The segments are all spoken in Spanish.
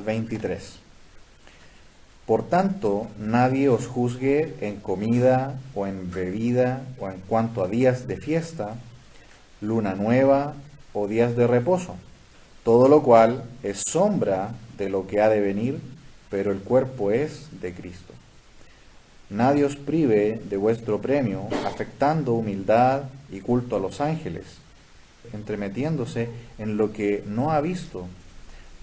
23. Por tanto, nadie os juzgue en comida o en bebida o en cuanto a días de fiesta, luna nueva o días de reposo, todo lo cual es sombra de lo que ha de venir, pero el cuerpo es de Cristo. Nadie os prive de vuestro premio, afectando humildad y culto a los ángeles, entremetiéndose en lo que no ha visto,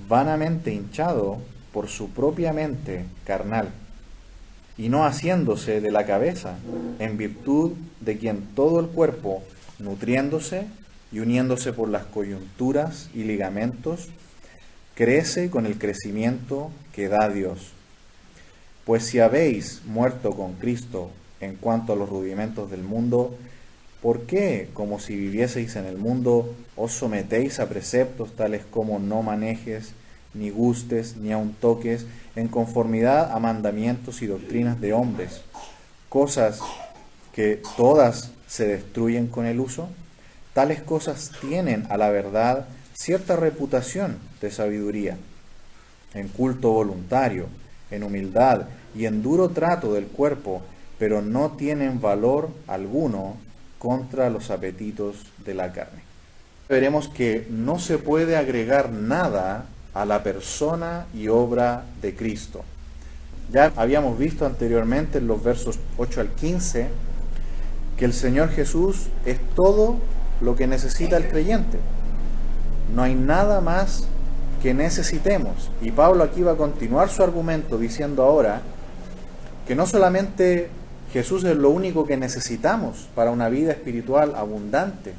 vanamente hinchado por su propia mente carnal, y no haciéndose de la cabeza, en virtud de quien todo el cuerpo, nutriéndose y uniéndose por las coyunturas y ligamentos, crece con el crecimiento que da Dios. Pues si habéis muerto con Cristo en cuanto a los rudimentos del mundo, ¿por qué, como si vivieseis en el mundo, os sometéis a preceptos tales como no manejes, ni gustes, ni aun toques, en conformidad a mandamientos y doctrinas de hombres, cosas que todas se destruyen con el uso? Tales cosas tienen a la verdad cierta reputación de sabiduría, en culto voluntario, en humildad y en duro trato del cuerpo, pero no tienen valor alguno contra los apetitos de la carne. Veremos que no se puede agregar nada a la persona y obra de Cristo. Ya habíamos visto anteriormente en los versos 8 al 15 que el Señor Jesús es todo lo que necesita el creyente. No hay nada más que necesitemos. Y Pablo aquí va a continuar su argumento diciendo ahora que no solamente Jesús es lo único que necesitamos para una vida espiritual abundante,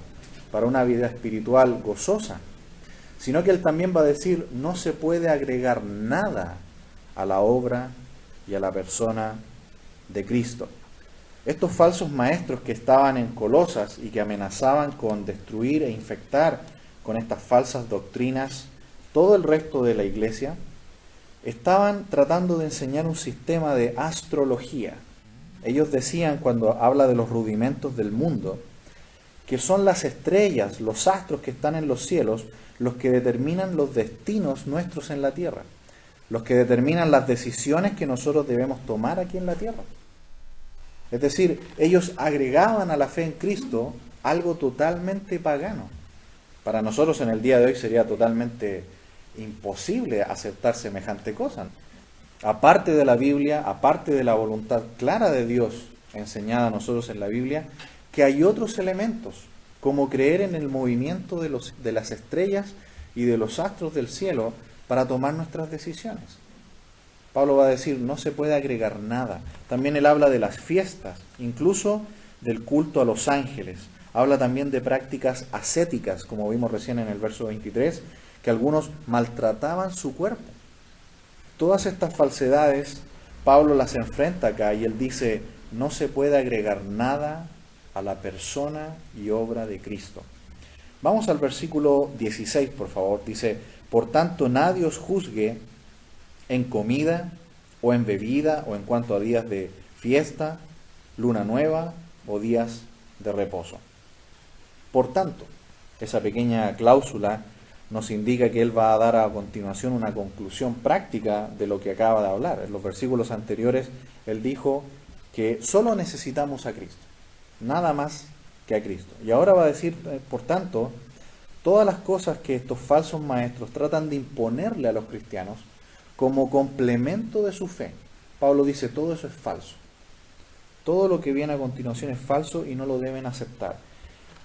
para una vida espiritual gozosa, sino que él también va a decir, no se puede agregar nada a la obra y a la persona de Cristo. Estos falsos maestros que estaban en Colosas y que amenazaban con destruir e infectar con estas falsas doctrinas todo el resto de la iglesia, estaban tratando de enseñar un sistema de astrología. Ellos decían, cuando habla de los rudimentos del mundo, que son las estrellas, los astros que están en los cielos, los que determinan los destinos nuestros en la tierra, los que determinan las decisiones que nosotros debemos tomar aquí en la tierra. Es decir, ellos agregaban a la fe en Cristo algo totalmente pagano. Para nosotros en el día de hoy sería totalmente imposible aceptar semejante cosa. Aparte de la Biblia, aparte de la voluntad clara de Dios enseñada a nosotros en la Biblia, que hay otros elementos, como creer en el movimiento de las estrellas y de los astros del cielo para tomar nuestras decisiones. Pablo va a decir, no se puede agregar nada. También él habla de las fiestas, incluso del culto a los ángeles. Habla también de prácticas ascéticas, como vimos recién en el verso 23, que algunos maltrataban su cuerpo. Todas estas falsedades, Pablo las enfrenta acá y él dice, no se puede agregar nada a la persona y obra de Cristo. Vamos al versículo 16, por favor. Dice, por tanto, nadie os juzgue en comida o en bebida o en cuanto a días de fiesta, luna nueva o días de reposo. Por tanto, esa pequeña cláusula nos indica que él va a dar a continuación una conclusión práctica de lo que acaba de hablar. En los versículos anteriores, él dijo que solo necesitamos a Cristo, nada más que a Cristo. Y ahora va a decir, por tanto, todas las cosas que estos falsos maestros tratan de imponerle a los cristianos como complemento de su fe. Pablo dice, todo eso es falso. Todo lo que viene a continuación es falso y no lo deben aceptar.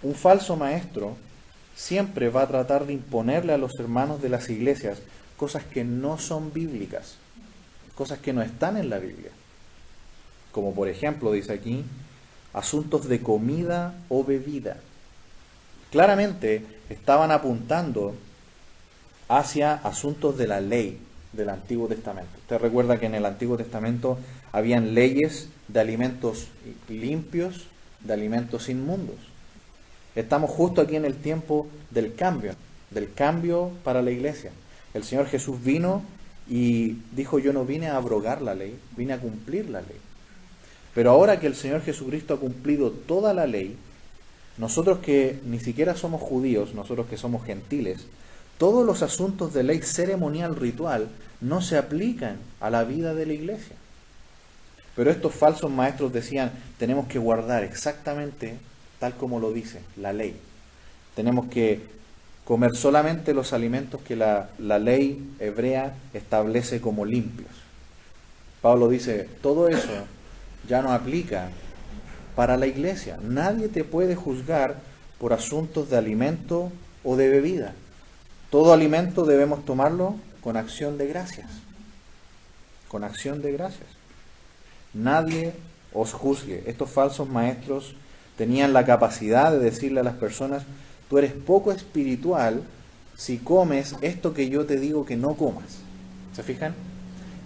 Un falso maestro siempre va a tratar de imponerle a los hermanos de las iglesias cosas que no son bíblicas, cosas que no están en la Biblia. Como por ejemplo, dice aquí, asuntos de comida o bebida. Claramente estaban apuntando hacia asuntos de la ley del Antiguo Testamento. Usted recuerda que en el Antiguo Testamento habían leyes de alimentos limpios, de alimentos inmundos. Estamos justo aquí en el tiempo del cambio para la iglesia. El Señor Jesús vino y dijo, yo no vine a abrogar la ley, vine a cumplir la ley. Pero ahora que el Señor Jesucristo ha cumplido toda la ley, nosotros que ni siquiera somos judíos, nosotros que somos gentiles, todos los asuntos de ley ceremonial ritual no se aplican a la vida de la iglesia. Pero estos falsos maestros decían, tenemos que guardar exactamente tal como lo dice la ley. Tenemos que comer solamente los alimentos que la ley hebrea establece como limpios. Pablo dice, todo eso ya no aplica para la iglesia. Nadie te puede juzgar por asuntos de alimento o de bebida. Todo alimento debemos tomarlo con acción de gracias. Con acción de gracias. Nadie os juzgue. Estos falsos maestros tenían la capacidad de decirle a las personas, tú eres poco espiritual si comes esto que yo te digo que no comas. ¿Se fijan?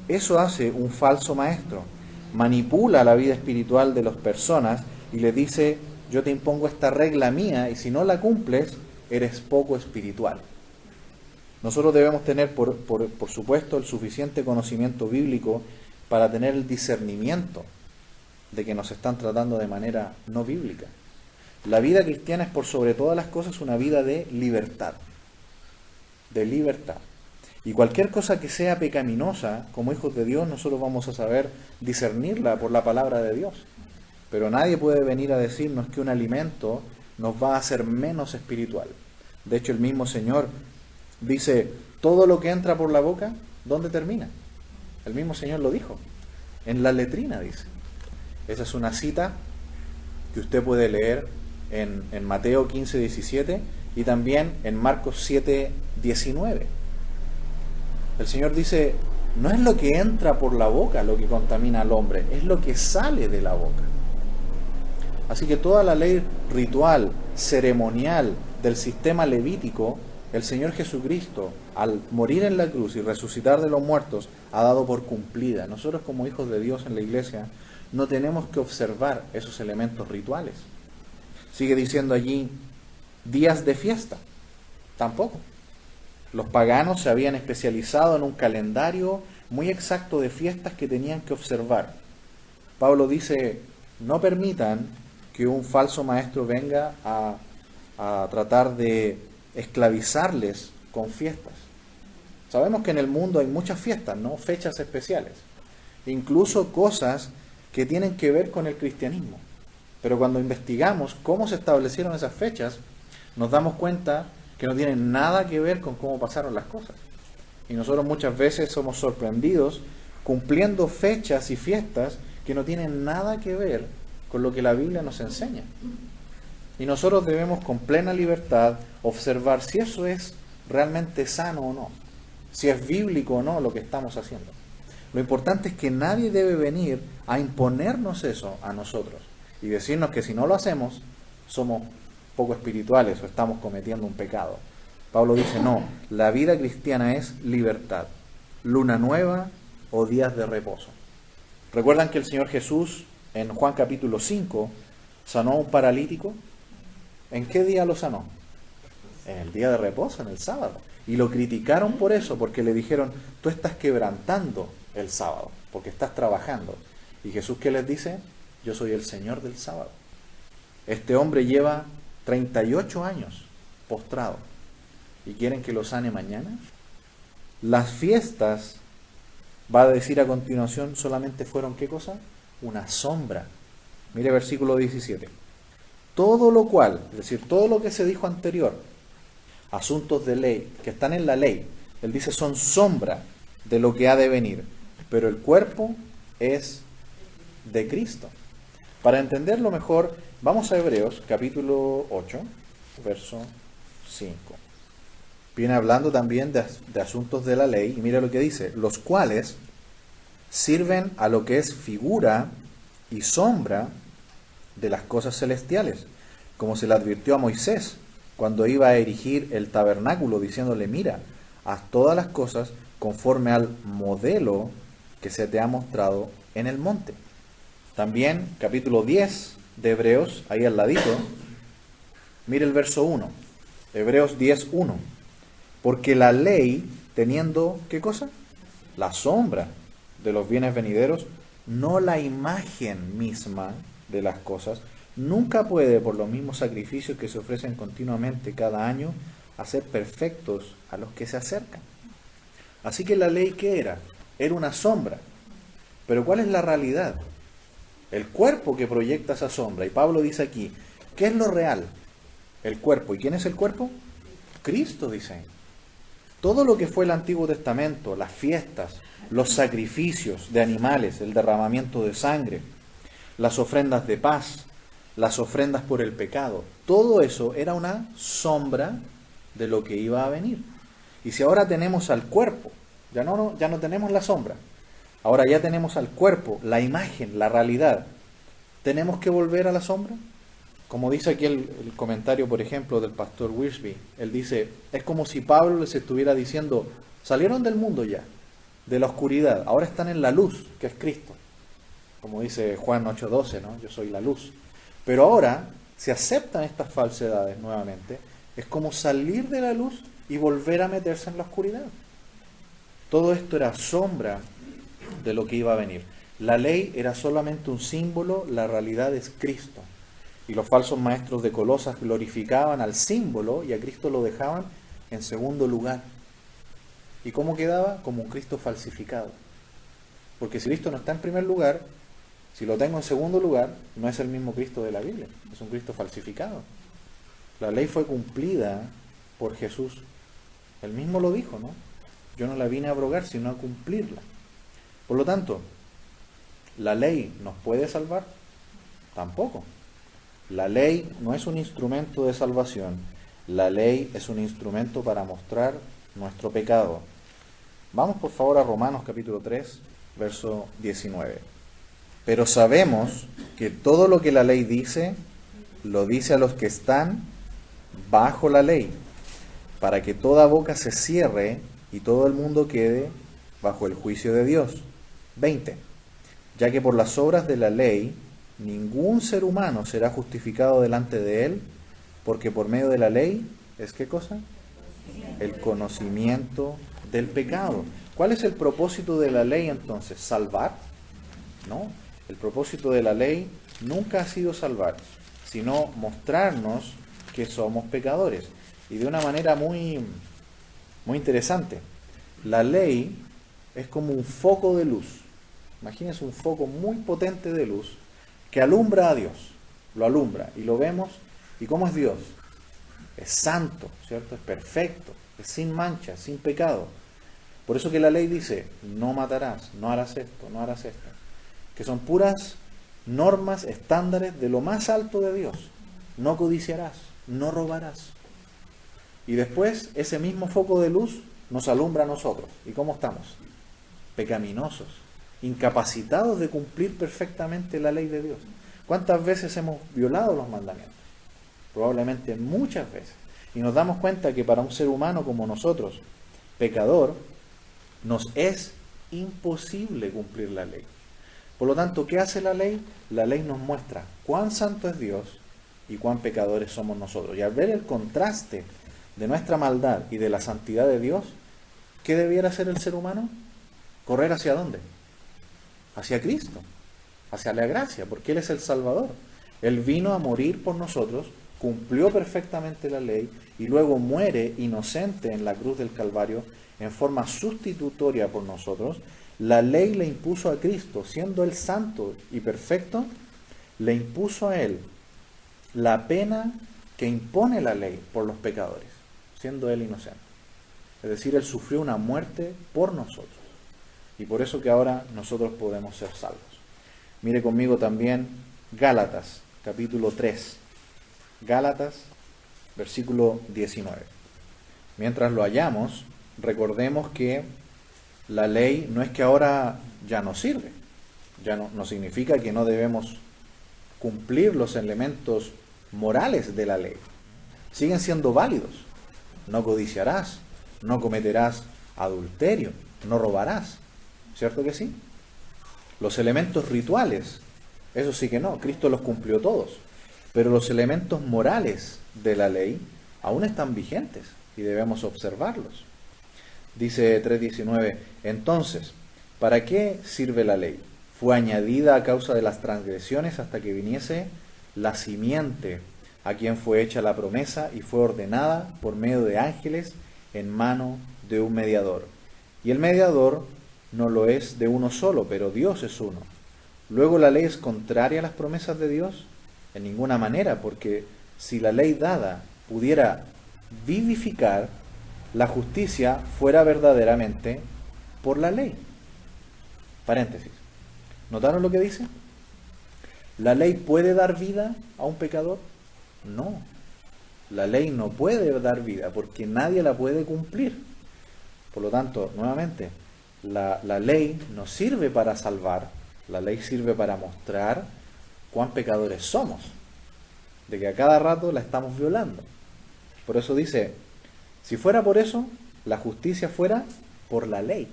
Eso hace un falso maestro. Manipula la vida espiritual de las personas y le dice, yo te impongo esta regla mía y si no la cumples, eres poco espiritual. Nosotros debemos tener, por supuesto, el suficiente conocimiento bíblico para tener el discernimiento de que nos están tratando de manera no bíblica. La vida cristiana es por sobre todas las cosas una vida de libertad. De libertad. Y cualquier cosa que sea pecaminosa, como hijos de Dios, nosotros vamos a saber discernirla por la palabra de Dios. Pero nadie puede venir a decirnos que un alimento nos va a hacer menos espiritual. De hecho, el mismo Señor dice, todo lo que entra por la boca, ¿dónde termina? El mismo Señor lo dijo. En la letrina, dice. Esa es una cita que usted puede leer en Mateo 15, 17 y también en Marcos 7, 19. El Señor dice, no es lo que entra por la boca lo que contamina al hombre, es lo que sale de la boca. Así que toda la ley ritual, ceremonial del sistema levítico, el Señor Jesucristo, al morir en la cruz y resucitar de los muertos, ha dado por cumplida. Nosotros como hijos de Dios en la iglesia no tenemos que observar esos elementos rituales. Sigue diciendo allí, días de fiesta. Tampoco. Los paganos se habían especializado en un calendario muy exacto de fiestas que tenían que observar. Pablo dice, no permitan que un falso maestro venga a tratar de esclavizarles con fiestas. Sabemos que en el mundo hay muchas fiestas, ¿no? Fechas especiales. Incluso cosas que tienen que ver con el cristianismo. Pero cuando investigamos cómo se establecieron esas fechas, nos damos cuenta que no tienen nada que ver con cómo pasaron las cosas. Y nosotros muchas veces somos sorprendidos cumpliendo fechas y fiestas que no tienen nada que ver con lo que la Biblia nos enseña. Y nosotros debemos con plena libertad observar si eso es realmente sano o no, si es bíblico o no lo que estamos haciendo. Lo importante es que nadie debe venir a imponernos eso a nosotros y decirnos que si no lo hacemos, somos poco espirituales o estamos cometiendo un pecado. Pablo dice, no, la vida cristiana es libertad, luna nueva o días de reposo. ¿Recuerdan que el Señor Jesús en Juan capítulo 5 sanó a un paralítico? ¿En qué día lo sanó? En el día de reposo, en el sábado. Y lo criticaron por eso, porque le dijeron, tú estás quebrantando el sábado, porque estás trabajando. Y Jesús, ¿qué les dice? Yo soy el Señor del sábado. Este hombre lleva 38 años postrado. ¿Y quieren que lo sane mañana? Las fiestas, va a decir a continuación, solamente fueron, ¿qué cosa? Una sombra. Mire versículo 17. Todo lo cual, es decir, todo lo que se dijo anterior, asuntos de ley, que están en la ley, él dice son sombra de lo que ha de venir, pero el cuerpo es de Cristo. Para entenderlo mejor, vamos a Hebreos capítulo 8, verso 5. Viene hablando también de asuntos de la ley, y mira lo que dice, los cuales sirven a lo que es figura y sombra de las cosas celestiales, como se le advirtió a Moisés cuando iba a erigir el tabernáculo, diciéndole, mira, haz todas las cosas conforme al modelo que se te ha mostrado en el monte. También, capítulo 10 de Hebreos, ahí al ladito, mire el verso 1, Hebreos 10, 1. Porque la ley, teniendo, ¿qué cosa? La sombra de los bienes venideros, no la imagen misma de las cosas, nunca puede, por los mismos sacrificios que se ofrecen continuamente cada año, hacer perfectos a los que se acercan. Así que la ley, ¿qué era? Era una sombra. Pero ¿cuál es la realidad? El cuerpo que proyecta esa sombra. Y Pablo dice aquí, ¿qué es lo real? El cuerpo. ¿Y quién es el cuerpo? Cristo, dice. Todo lo que fue el Antiguo Testamento, las fiestas, los sacrificios de animales, el derramamiento de sangre, las ofrendas de paz, las ofrendas por el pecado, todo eso era una sombra de lo que iba a venir. Y si ahora tenemos al cuerpo, ya no tenemos la sombra, ahora ya tenemos al cuerpo, la imagen, la realidad, ¿tenemos que volver a la sombra? Como dice aquí el comentario, por ejemplo, del pastor Wiersbe, él dice, es como si Pablo les estuviera diciendo, salieron del mundo ya, de la oscuridad, ahora están en la luz, que es Cristo. Como dice Juan 8:12, ¿no? Yo soy la luz. Pero ahora, si aceptan estas falsedades nuevamente, es como salir de la luz y volver a meterse en la oscuridad. Todo esto era sombra de lo que iba a venir. La ley era solamente un símbolo, la realidad es Cristo. Y los falsos maestros de Colosas glorificaban al símbolo y a Cristo lo dejaban en segundo lugar. ¿Y cómo quedaba? Como un Cristo falsificado. Porque si Cristo no está en primer lugar, si lo tengo en segundo lugar, no es el mismo Cristo de la Biblia, es un Cristo falsificado. La ley fue cumplida por Jesús. Él mismo lo dijo, ¿no? Yo no la vine a abrogar, sino a cumplirla. Por lo tanto, ¿la ley nos puede salvar? Tampoco. La ley no es un instrumento de salvación. La ley es un instrumento para mostrar nuestro pecado. Vamos por favor a Romanos capítulo 3, verso 19. Pero sabemos que todo lo que la ley dice, lo dice a los que están bajo la ley, para que toda boca se cierre y todo el mundo quede bajo el juicio de Dios. 20. Ya que por las obras de la ley, ningún ser humano será justificado delante de él, porque por medio de la ley, ¿es qué cosa? El conocimiento del pecado. ¿Cuál es el propósito de la ley entonces? ¿Salvar? No. El propósito de la ley nunca ha sido salvar, sino mostrarnos que somos pecadores. Y de una manera muy interesante. La ley es como un foco de luz. Imagínense un foco muy potente de luz que alumbra a Dios. Lo alumbra y lo vemos. ¿Y cómo es Dios? Es santo, ¿cierto? Es perfecto, es sin mancha, sin pecado. Por eso que la ley dice, no matarás, no harás esto, no harás esto. Que son puras normas, estándares de lo más alto de Dios. No codiciarás, no robarás. Y después ese mismo foco de luz nos alumbra a nosotros. ¿Y cómo estamos? Pecaminosos, incapacitados de cumplir perfectamente la ley de Dios. ¿Cuántas veces hemos violado los mandamientos? Probablemente muchas veces. Y nos damos cuenta que para un ser humano como nosotros, pecador, nos es imposible cumplir la ley. Por lo tanto, ¿qué hace la ley? La ley nos muestra cuán santo es Dios y cuán pecadores somos nosotros. Y al ver el contraste de nuestra maldad y de la santidad de Dios, ¿qué debiera hacer el ser humano? ¿Correr hacia dónde? Hacia Cristo, hacia la gracia, porque Él es el Salvador. Él vino a morir por nosotros, cumplió perfectamente la ley y luego muere inocente en la cruz del Calvario en forma sustitutoria por nosotros. La ley le impuso a Cristo, siendo Él santo y perfecto, le impuso a Él la pena que impone la ley por los pecadores, siendo Él inocente. Es decir, Él sufrió una muerte por nosotros. Y por eso que ahora nosotros podemos ser salvos. Mire conmigo también Gálatas, capítulo 3. Gálatas, versículo 19. Mientras lo hallamos, recordemos que la ley no es que ahora ya no sirve. Ya no significa que no debemos cumplir los elementos morales de la ley. Siguen siendo válidos. No codiciarás, no cometerás adulterio, no robarás. ¿Cierto que sí? Los elementos rituales, eso sí que no, Cristo los cumplió todos. Pero los elementos morales de la ley aún están vigentes y debemos observarlos. Dice 3:19, entonces, ¿para qué sirve la ley? Fue añadida a causa de las transgresiones hasta que viniese la simiente a quien fue hecha la promesa y fue ordenada por medio de ángeles en mano de un mediador. Y el mediador no lo es de uno solo, pero Dios es uno. Luego, ¿la ley es contraria a las promesas de Dios? En ninguna manera, porque si la ley dada pudiera vivificar, la justicia fuera verdaderamente por la ley. Paréntesis. ¿Notaron lo que dice? ¿La ley puede dar vida a un pecador? No. La ley no puede dar vida porque nadie la puede cumplir. Por lo tanto, nuevamente, la ley no sirve para salvar, la ley sirve para mostrar cuán pecadores somos, de que a cada rato la estamos violando. Por eso dice, si fuera por eso, la justicia fuera por la ley.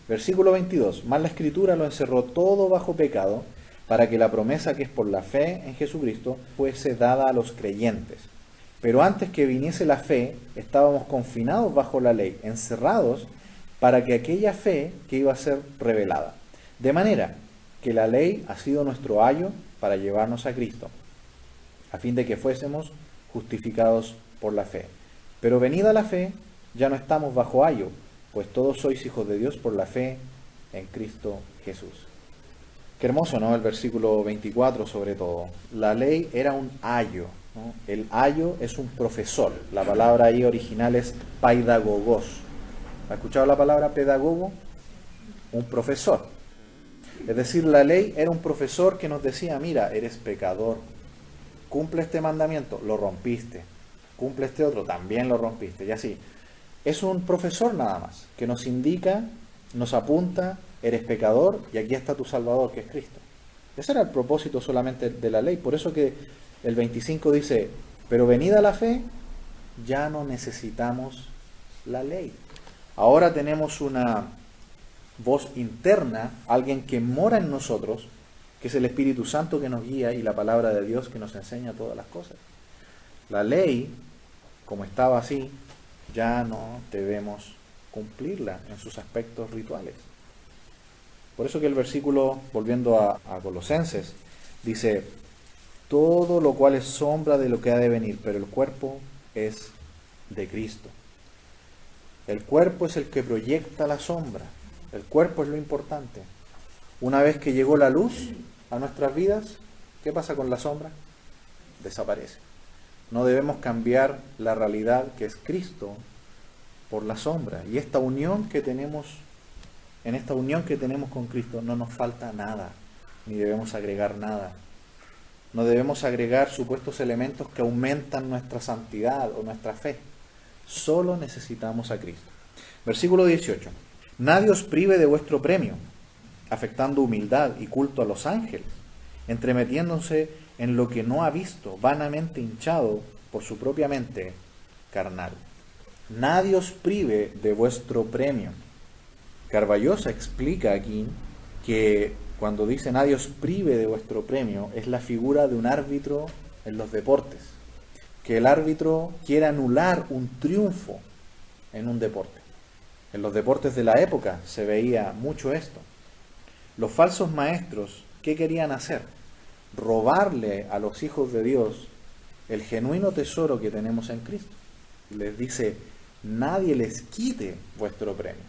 Versículo 22, mas la Escritura lo encerró todo bajo pecado, para que la promesa que es por la fe en Jesucristo fuese dada a los creyentes. Pero antes que viniese la fe, estábamos confinados bajo la ley, encerrados para que aquella fe que iba a ser revelada. De manera que la ley ha sido nuestro ayo para llevarnos a Cristo, a fin de que fuésemos justificados por la fe. Pero venida la fe, ya no estamos bajo ayo, pues todos sois hijos de Dios por la fe en Cristo Jesús. Qué hermoso, ¿no? El versículo 24 sobre todo. La ley era un ayo, ¿no? El ayo es un profesor. La palabra ahí original es paidagogos. ¿Ha escuchado la palabra pedagogo? Un profesor. Es decir, la ley era un profesor que nos decía, mira, eres pecador, cumple este mandamiento, lo rompiste, cumple este otro, también lo rompiste, y así. Es un profesor nada más, que nos indica, nos apunta, eres pecador y aquí está tu Salvador, que es Cristo. Ese era el propósito solamente de la ley. Por eso que el 25 dice, pero venida la fe, ya no necesitamos la ley. Ahora tenemos una voz interna, alguien que mora en nosotros, que es el Espíritu Santo que nos guía y la palabra de Dios que nos enseña todas las cosas. La ley, como estaba así, ya no debemos cumplirla en sus aspectos rituales. Por eso que el versículo, volviendo a Colosenses, dice, todo lo cual es sombra de lo que ha de venir, pero el cuerpo es de Cristo. El cuerpo es el que proyecta la sombra. El cuerpo es lo importante. Una vez que llegó la luz a nuestras vidas, ¿qué pasa con la sombra? Desaparece. No debemos cambiar la realidad que es Cristo por la sombra. Y esta unión que tenemos, en esta unión que tenemos con Cristo, no nos falta nada, ni debemos agregar nada. No debemos agregar supuestos elementos que aumentan nuestra santidad o nuestra fe. Solo necesitamos a Cristo. Versículo 18. Nadie os prive de vuestro premio, afectando humildad y culto a los ángeles, entremetiéndose en lo que no ha visto, vanamente hinchado por su propia mente carnal. Nadie os prive de vuestro premio. Carballosa explica aquí que cuando dice nadie os prive de vuestro premio, es la figura de un árbitro en los deportes. Que el árbitro quiere anular un triunfo en un deporte. En los deportes de la época se veía mucho esto. Los falsos maestros, ¿qué querían hacer? Robarle a los hijos de Dios el genuino tesoro que tenemos en Cristo. Les dice, nadie les quite vuestro premio.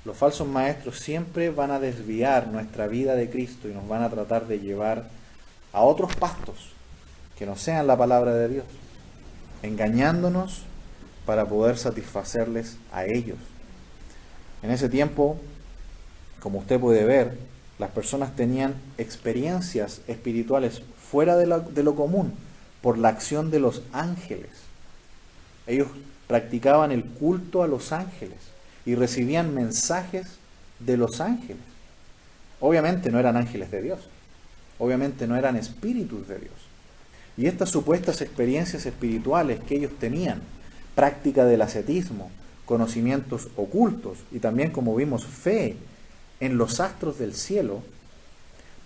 Los falsos maestros siempre van a desviar nuestra vida de Cristo y nos van a tratar de llevar a otros pastos que no sean la palabra de Dios, engañándonos para poder satisfacerles a ellos. En ese tiempo, como usted puede ver, las personas tenían experiencias espirituales fuera de lo común por la acción de los ángeles. Ellos practicaban el culto a los ángeles y recibían mensajes de los ángeles. Obviamente no eran ángeles de Dios, obviamente no eran espíritus de Dios. Y estas supuestas experiencias espirituales que ellos tenían, práctica del ascetismo, conocimientos ocultos y también, como vimos, fe en los astros del cielo,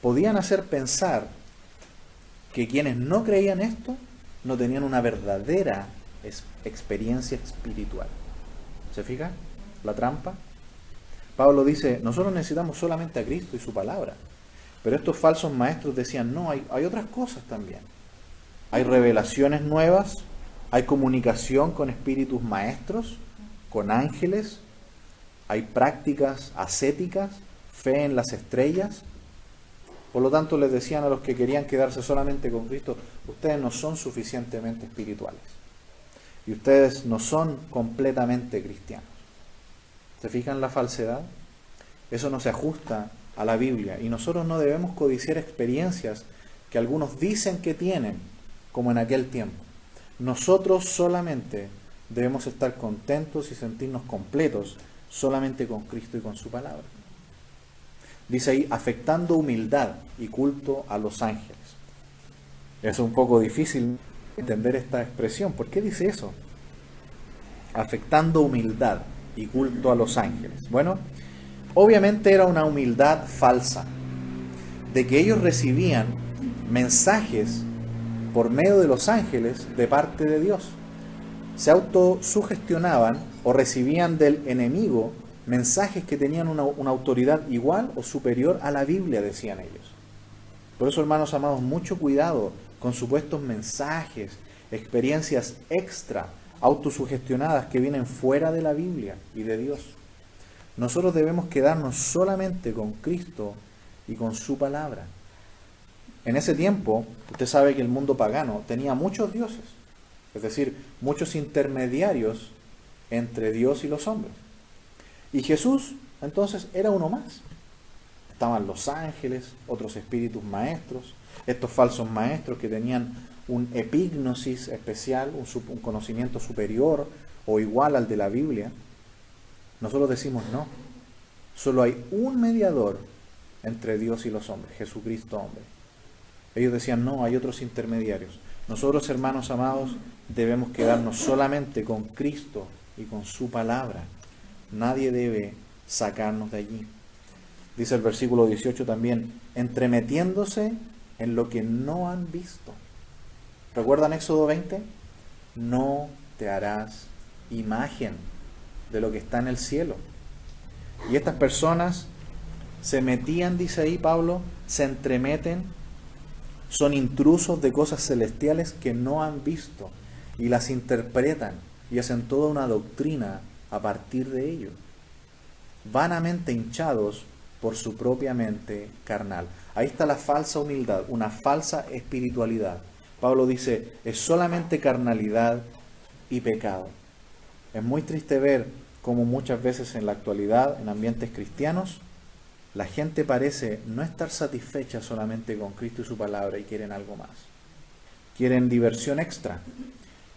podían hacer pensar que quienes no creían esto no tenían una verdadera experiencia espiritual. ¿Se fija la trampa? Pablo dice, nosotros necesitamos solamente a Cristo y su palabra. Pero estos falsos maestros decían, no, hay otras cosas también. hay revelaciones nuevas, hay comunicación con espíritus maestros, con ángeles, hay prácticas ascéticas, fe en las estrellas. Por lo tanto, les decían a los que querían quedarse solamente con Cristo, ustedes no son suficientemente espirituales y ustedes no son completamente cristianos. ¿Se fijan la falsedad? Eso no se ajusta a la Biblia y nosotros no debemos codiciar experiencias que algunos dicen que tienen, como en aquel tiempo. Nosotros solamente debemos estar contentos y sentirnos completos solamente con Cristo y con su palabra. Dice ahí, afectando humildad y culto a los ángeles. Es un poco difícil entender esta expresión. ¿Por qué dice eso? Afectando humildad y culto a los ángeles. Bueno, obviamente era una humildad falsa, de que ellos recibían mensajes por medio de los ángeles de parte de Dios. Se autosugestionaban o recibían del enemigo mensajes que tenían una autoridad igual o superior a la Biblia, decían ellos. Por eso, hermanos amados, mucho cuidado con supuestos mensajes, experiencias extra, autosugestionadas que vienen fuera de la Biblia y de Dios. Nosotros debemos quedarnos solamente con Cristo y con su palabra. En ese tiempo, usted sabe que el mundo pagano tenía muchos dioses, es decir, muchos intermediarios entre Dios y los hombres. Y Jesús, entonces, era uno más. Estaban los ángeles, otros espíritus maestros, estos falsos maestros que tenían un epignosis especial, un conocimiento superior o igual al de la Biblia. Nosotros decimos no. Solo hay un mediador entre Dios y los hombres, Jesucristo hombre. Ellos decían no, hay otros intermediarios. Nosotros, hermanos amados, debemos quedarnos solamente con Cristo y con su palabra. Nadie debe sacarnos de allí. Dice el versículo 18 también, entremetiéndose en lo que no han visto. ¿Recuerdan Éxodo 20? No te harás imagen de lo que está en el cielo. Y estas personas se metían, dice ahí Pablo, se entremeten, son intrusos de cosas celestiales que no han visto y las interpretan y hacen toda una doctrina a partir de ello, vanamente hinchados por su propia mente carnal. Ahí está la falsa humildad, una falsa espiritualidad. Pablo dice, es solamente carnalidad y pecado. Es muy triste ver cómo muchas veces en la actualidad, en ambientes cristianos, la gente parece no estar satisfecha solamente con Cristo y su palabra y quieren algo más. Quieren diversión extra,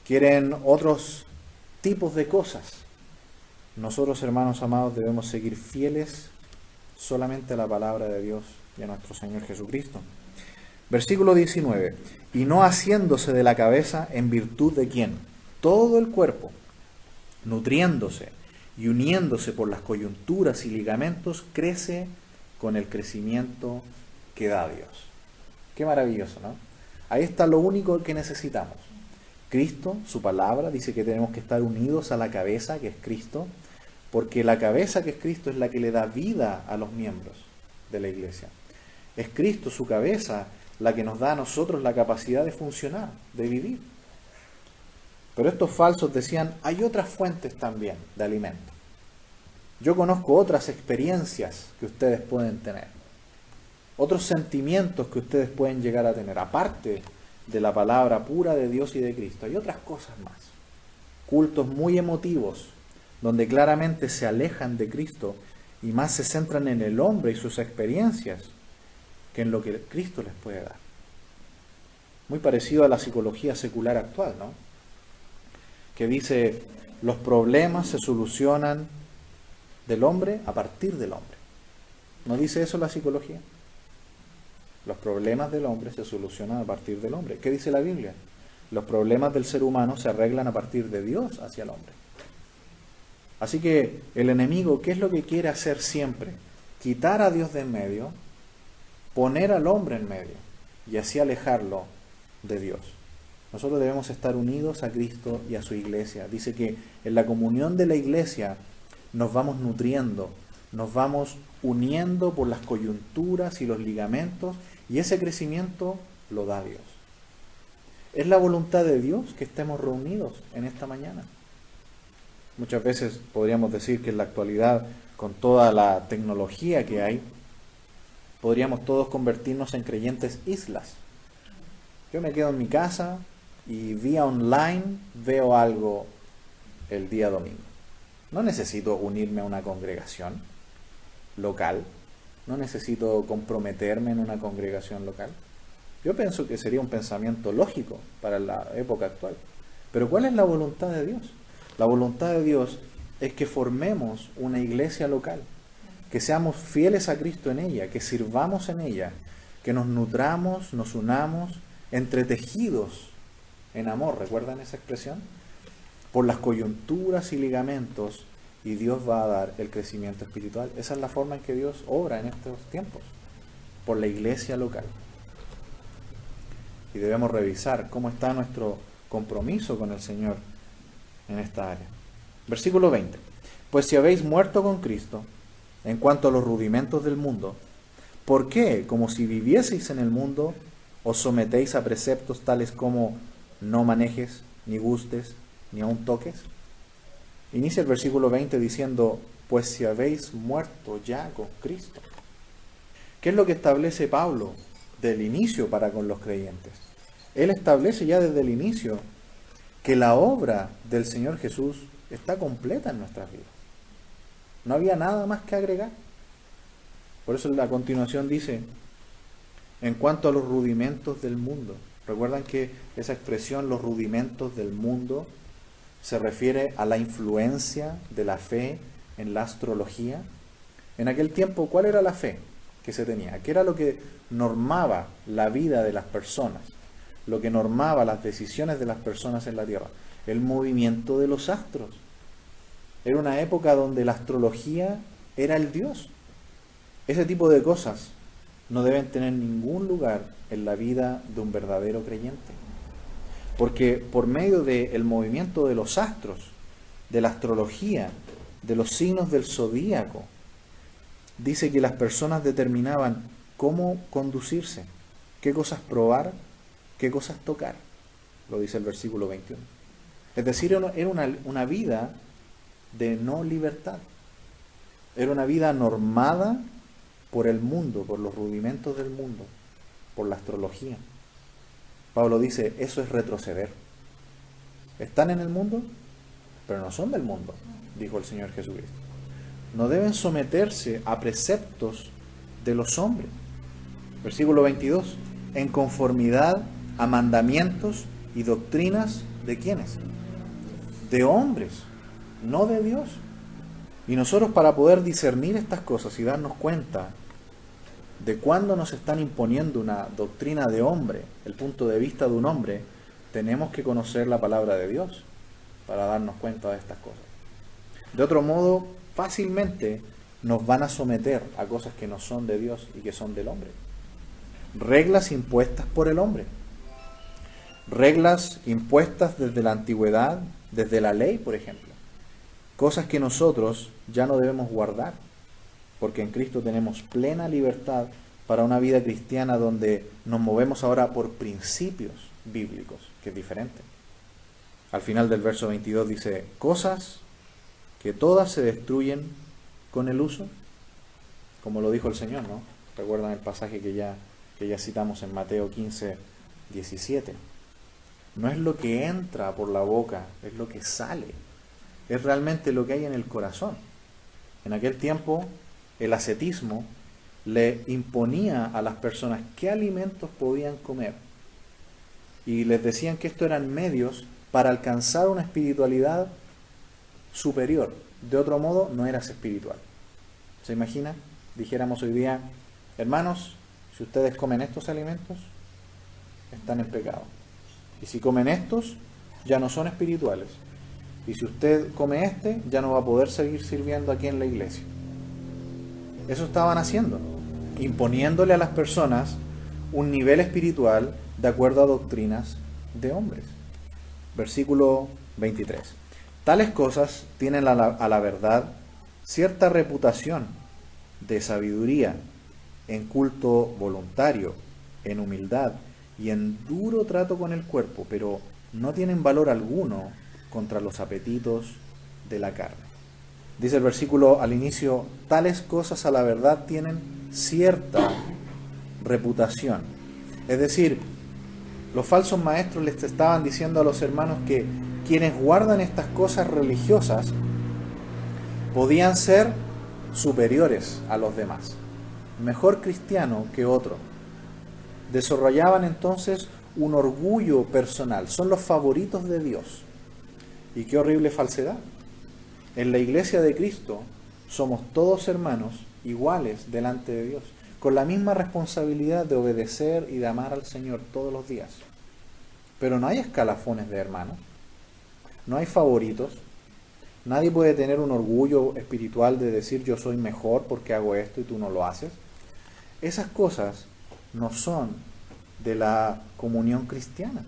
quieren otros tipos de cosas. Nosotros, hermanos amados, debemos seguir fieles solamente a la palabra de Dios y a nuestro Señor Jesucristo. Versículo 19. Y no haciéndose de la cabeza en virtud de quién. Todo el cuerpo, nutriéndose y uniéndose por las coyunturas y ligamentos, crece con el crecimiento que da Dios. Qué maravilloso, ¿no? Ahí está lo único que necesitamos. Cristo, su palabra, dice que tenemos que estar unidos a la cabeza, que es Cristo, porque la cabeza, que es Cristo, es la que le da vida a los miembros de la iglesia. Es Cristo, su cabeza, la que nos da a nosotros la capacidad de funcionar, de vivir. Pero estos falsos decían, hay otras fuentes también de alimento. Yo conozco otras experiencias que ustedes pueden tener, otros sentimientos que ustedes pueden llegar a tener, aparte de la palabra pura de Dios y de Cristo. Hay otras cosas más, cultos muy emotivos, donde claramente se alejan de Cristo y más se centran en el hombre y sus experiencias que en lo que Cristo les puede dar. Muy parecido a la psicología secular actual, ¿no? Que dice, los problemas se solucionan del hombre a partir del hombre. ¿No dice eso la psicología? Los problemas del hombre se solucionan a partir del hombre. ¿Qué dice la Biblia? Los problemas del ser humano se arreglan a partir de Dios hacia el hombre. Así que el enemigo, ¿qué es lo que quiere hacer siempre? Quitar a Dios de en medio, poner al hombre en medio y así alejarlo de Dios. Nosotros debemos estar unidos a Cristo y a su iglesia. Dice que en la comunión de la iglesia nos vamos nutriendo, nos vamos uniendo por las coyunturas y los ligamentos, y ese crecimiento lo da Dios. Es la voluntad de Dios que estemos reunidos en esta mañana. Muchas veces podríamos decir que en la actualidad, con toda la tecnología que hay, podríamos todos convertirnos en creyentes islas. Yo me quedo en mi casa y vía online veo algo el día domingo. No necesito unirme a una congregación local, no necesito comprometerme en una congregación local. Yo pienso que sería un pensamiento lógico para la época actual. Pero ¿cuál es la voluntad de Dios? La voluntad de Dios es que formemos una iglesia local, que seamos fieles a Cristo en ella, que sirvamos en ella, que nos nutramos, nos unamos, entretejidos en amor. ¿Recuerdan esa expresión? Por las coyunturas y ligamentos, y Dios va a dar el crecimiento espiritual. Esa es la forma en que Dios obra en estos tiempos, por la iglesia local. Y debemos revisar cómo está nuestro compromiso con el Señor en esta área. Versículo 20. Pues si habéis muerto con Cristo, en cuanto a los rudimentos del mundo, ¿por qué, como si vivieseis en el mundo, os sometéis a preceptos tales como no manejes, ni gustes, ni aun toques? Inicia el versículo 20 diciendo, pues si habéis muerto ya con Cristo. ¿Qué es lo que establece Pablo del inicio para con los creyentes? Él establece ya desde el inicio que la obra del Señor Jesús está completa en nuestras vidas. No había nada más que agregar. Por eso a continuación dice, en cuanto a los rudimentos del mundo. ¿Recuerdan que esa expresión, los rudimentos del mundo, se refiere a la influencia de la fe en la astrología? En aquel tiempo, ¿cuál era la fe que se tenía? ¿Qué era lo que normaba la vida de las personas? Lo que normaba las decisiones de las personas en la tierra. El movimiento de los astros. Era una época donde la astrología era el Dios. Ese tipo de cosas no deben tener ningún lugar en la vida de un verdadero creyente. Porque por medio del movimiento de los astros, de la astrología, de los signos del zodíaco, dice que las personas determinaban cómo conducirse, qué cosas probar, qué cosas tocar. Lo dice el versículo 21. Es decir, era una vida de no libertad. Era una vida normada por el mundo, por los rudimentos del mundo, por la astrología. Pablo dice, eso es retroceder. Están en el mundo, pero no son del mundo, dijo el Señor Jesucristo. No deben someterse a preceptos de los hombres. Versículo 22. En conformidad a mandamientos y doctrinas de ¿quiénes? De hombres, no de Dios. Y nosotros, para poder discernir estas cosas y darnos cuenta de cuándo nos están imponiendo una doctrina de hombre, el punto de vista de un hombre, tenemos que conocer la palabra de Dios para darnos cuenta de estas cosas. De otro modo, fácilmente nos van a someter a cosas que no son de Dios y que son del hombre. Reglas impuestas por el hombre. Reglas impuestas desde la antigüedad, desde la ley, por ejemplo. Cosas que nosotros ya no debemos guardar, porque en Cristo tenemos plena libertad para una vida cristiana donde nos movemos ahora por principios bíblicos, que es diferente. Al final del verso 22 dice, cosas que todas se destruyen con el uso, como lo dijo el Señor, ¿no? Recuerdan el pasaje que ya citamos en Mateo 15, 17. No es lo que entra por la boca, es lo que sale. Es realmente lo que hay en el corazón. En aquel tiempo, el ascetismo le imponía a las personas qué alimentos podían comer. Y les decían que estos eran medios para alcanzar una espiritualidad superior. De otro modo, no eras espiritual. ¿Se imagina? Dijéramos hoy día, hermanos, si ustedes comen estos alimentos, están en pecado. Y si comen estos, ya no son espirituales. Y si usted come este, ya no va a poder seguir sirviendo aquí en la iglesia. Eso estaban haciendo, imponiéndole a las personas un nivel espiritual de acuerdo a doctrinas de hombres. Versículo 23. Tales cosas tienen a la verdad cierta reputación de sabiduría, en culto voluntario, en humildad y en duro trato con el cuerpo, pero no tienen valor alguno contra los apetitos de la carne. Dice el versículo al inicio, tales cosas a la verdad tienen cierta reputación. Es decir, los falsos maestros les estaban diciendo a los hermanos que quienes guardan estas cosas religiosas podían ser superiores a los demás, mejor cristiano que otro. Desarrollaban entonces un orgullo personal, son los favoritos de Dios. Y qué horrible falsedad. En la iglesia de Cristo somos todos hermanos iguales delante de Dios, con la misma responsabilidad de obedecer y de amar al Señor todos los días. Pero no hay escalafones de hermanos, no hay favoritos, nadie puede tener un orgullo espiritual de decir yo soy mejor porque hago esto y tú no lo haces. Esas cosas no son de la comunión cristiana.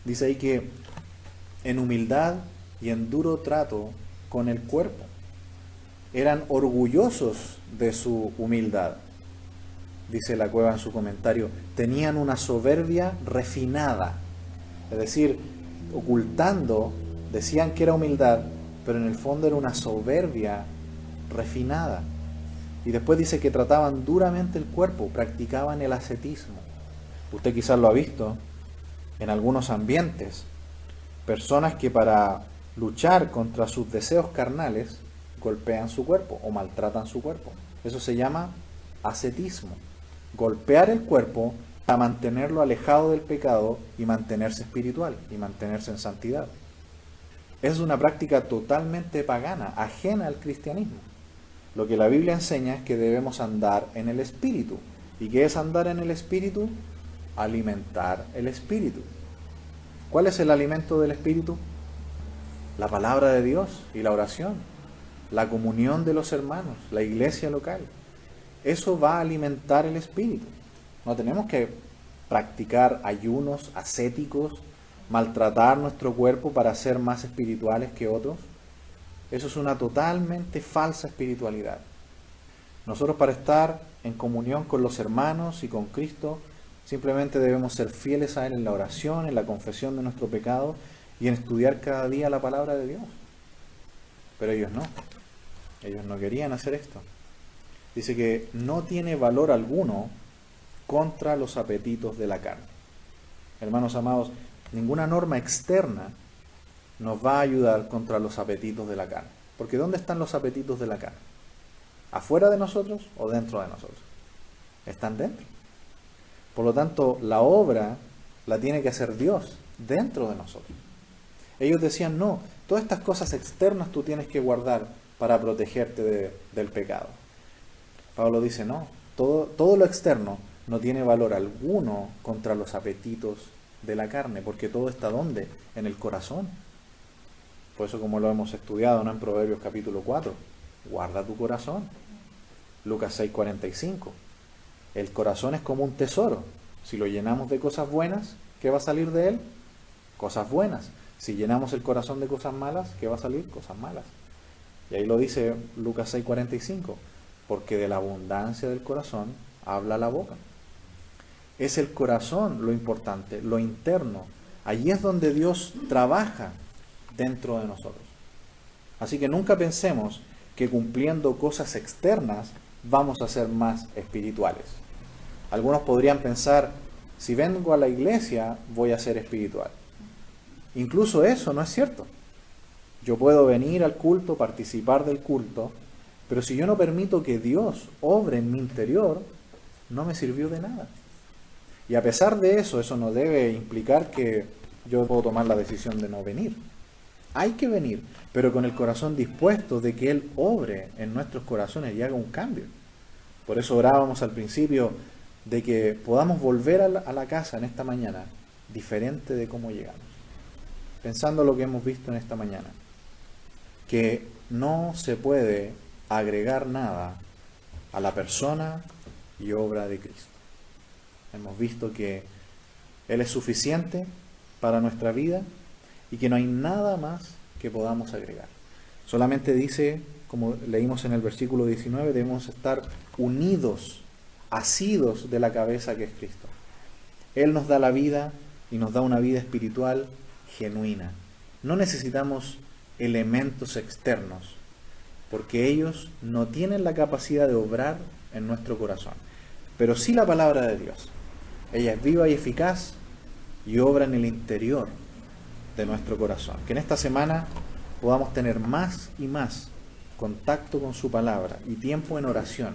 Dice ahí que en humildad y en duro trato con el cuerpo. Eran orgullosos de su humildad. Dice la Cueva en su comentario, tenían una soberbia refinada. Es decir, ocultando, decían que era humildad, pero en el fondo era una soberbia refinada. Y después dice que trataban duramente el cuerpo, practicaban el ascetismo. Usted quizás lo ha visto en algunos ambientes. Personas que para luchar contra sus deseos carnales golpean su cuerpo o maltratan su cuerpo. Eso se llama ascetismo. Golpear el cuerpo para mantenerlo alejado del pecado y mantenerse espiritual y mantenerse en santidad. Es una práctica totalmente pagana, ajena al cristianismo. Lo que la Biblia enseña es que debemos andar en el Espíritu. ¿Y qué es andar en el Espíritu? Alimentar el Espíritu. ¿Cuál es el alimento del Espíritu? La palabra de Dios y la oración, la comunión de los hermanos, la iglesia local. Eso va a alimentar el Espíritu. No tenemos que practicar ayunos ascéticos, maltratar nuestro cuerpo para ser más espirituales que otros. Eso es una totalmente falsa espiritualidad. Nosotros, para estar en comunión con los hermanos y con Cristo, simplemente debemos ser fieles a Él en la oración, en la confesión de nuestro pecado y en estudiar cada día la palabra de Dios. Pero ellos no. Ellos no querían hacer esto. Dice que no tiene valor alguno contra los apetitos de la carne. Hermanos amados, ninguna norma externa nos va a ayudar contra los apetitos de la carne. Porque ¿dónde están los apetitos de la carne? ¿Afuera de nosotros o dentro de nosotros? Están dentro. Por lo tanto, la obra la tiene que hacer Dios dentro de nosotros. Ellos decían, no, todas estas cosas externas tú tienes que guardar para protegerte del pecado. Pablo dice, no, todo lo externo no tiene valor alguno contra los apetitos de la carne, porque todo está ¿dónde? En el corazón. Por eso, como lo hemos estudiado, ¿no?, en Proverbios capítulo 4, guarda tu corazón. Lucas 6:45. El corazón es como un tesoro. Si lo llenamos de cosas buenas, ¿qué va a salir de él? Cosas buenas. Si llenamos el corazón de cosas malas, ¿qué va a salir? Cosas malas. Y ahí lo dice Lucas 6:45. Porque de la abundancia del corazón habla la boca. Es el corazón lo importante, lo interno. Allí es donde Dios trabaja dentro de nosotros. Así que nunca pensemos que cumpliendo cosas externas vamos a ser más espirituales. Algunos podrían pensar, si vengo a la iglesia voy a ser espiritual. Incluso eso no es cierto. Yo puedo venir al culto, participar del culto, pero si yo no permito que Dios obre en mi interior, no me sirvió de nada. Y a pesar de eso, eso no debe implicar que yo puedo tomar la decisión de no venir. Hay que venir, pero con el corazón dispuesto de que Él obre en nuestros corazones y haga un cambio. Por eso orábamos al principio de que podamos volver a la casa en esta mañana diferente de cómo llegamos. Pensando lo que hemos visto en esta mañana, que no se puede agregar nada a la persona y obra de Cristo. Hemos visto que Él es suficiente para nuestra vida y que no hay nada más que podamos agregar. Solamente dice, como leímos en el versículo 19, debemos estar unidos, asidos de la cabeza que es Cristo. Él nos da la vida y nos da una vida espiritual genuina. No necesitamos elementos externos, porque ellos no tienen la capacidad de obrar en nuestro corazón. Pero sí la palabra de Dios. Ella es viva y eficaz y obra en el interior de nuestro corazón. Que en esta semana podamos tener más y más contacto con su palabra y tiempo en oración,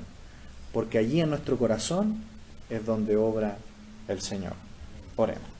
porque allí en nuestro corazón es donde obra el Señor. Oremos.